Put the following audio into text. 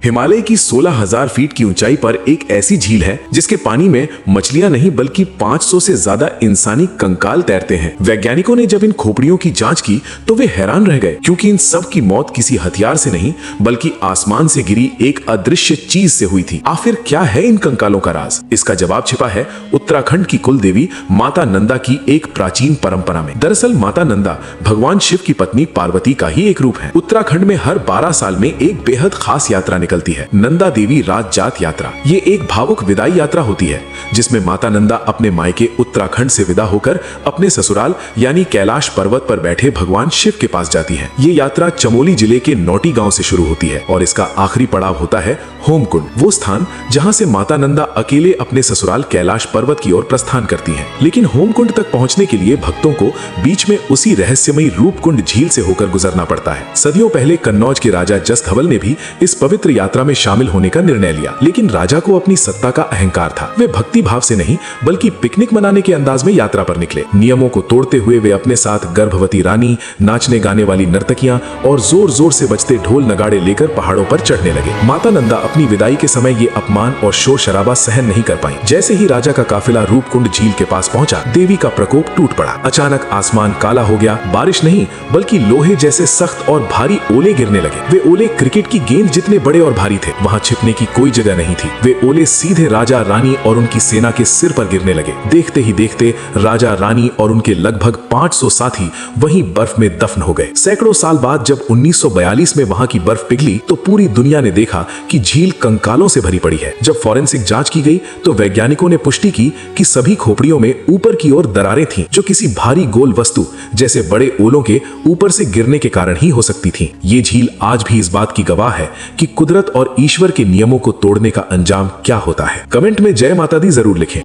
हिमालय की 16,000 फीट की ऊंचाई पर एक ऐसी झील है जिसके पानी में मछलियां नहीं बल्कि 500 से ज्यादा इंसानी कंकाल तैरते हैं। वैज्ञानिकों ने जब इन खोपड़ियों की जांच की तो वे हैरान रह गए, क्योंकि इन सब की मौत किसी हथियार से नहीं बल्कि आसमान से गिरी एक अदृश्य चीज से हुई थी। आखिर क्या है इन कंकालों का राज? इसका जवाब छिपा है उत्तराखंड की कुल देवी माता नंदा की एक प्राचीन परंपरा में। दरअसल माता नंदा भगवान शिव की पत्नी पार्वती का ही एक रूप है। उत्तराखंड में हर 12 साल में एक बेहद खास यात्रा निकलती है, नंदा देवी राज जात यात्रा। ये एक भावुक विदाई यात्रा होती है जिसमें माता नंदा अपने मायके उत्तराखंड से विदा होकर अपने ससुराल यानी कैलाश पर्वत पर बैठे भगवान शिव के पास जाती है। ये यात्रा चमोली जिले के नौटी गांव से शुरू होती है और इसका आखिरी पड़ाव होता है होमकुंड, वो स्थान जहां से माता नंदा अकेले अपने ससुराल कैलाश पर्वत की ओर प्रस्थान करती हैं। लेकिन होमकुंड तक पहुंचने के लिए भक्तों को बीच में उसी रहस्यमयी रूपकुंड झील से होकर गुजरना पड़ता है। सदियों पहले कन्नौज के राजा जस धवल ने भी इस पवित्र यात्रा में शामिल होने का निर्णय लिया, लेकिन राजा को अपनी सत्ता का अहंकार था। वे भक्ति भाव से नहीं बल्कि पिकनिक मनाने के अंदाज में यात्रा पर निकले। नियमों को तोड़ते हुए वे अपने साथ गर्भवती रानी, नाचने गाने वाली नर्तकियां और जोर जोर से बजते ढोल नगाड़े लेकर पहाड़ों पर चढ़ने लगे। माता नंदा अपनी विदाई के समय ये अपमान और शोर शराबा सहन नहीं कर पाई। जैसे ही राजा का काफिला रूपकुंड झील के पास पहुंचा, देवी का प्रकोप टूट पड़ा। अचानक आसमान काला हो गया। बारिश नहीं बल्कि लोहे जैसे सख्त और भारी ओले गिरने लगे। वे ओले क्रिकेट की गेंद जितने बड़े और भारी थे। वहां छिपने की कोई जगह नहीं थी। वे ओले सीधे राजा, रानी और उनकी सेना के सिर पर गिरने लगे। देखते ही देखते राजा, रानी और उनके लगभग 500 साथी वहीं बर्फ में दफन हो गए। सैकड़ों साल बाद जब 1942 में वहां की बर्फ पिघली तो पूरी दुनिया ने देखा कि झील कंकालों से भरी पड़ी है। जब फॉरेंसिक जांच की गई तो वैज्ञानिकों ने पुष्टि की कि सभी खोपड़ियों में ऊपर की ओर दरारें थीं, जो किसी भारी गोल वस्तु जैसे बड़े ओलों के ऊपर से गिरने के कारण ही हो सकती थीं। ये झील आज भी इस बात की गवाह है कि कुदरत और ईश्वर के नियमों को तोड़ने का अंजाम क्या होता है। कमेंट में जय माता दी जरूर लिखें।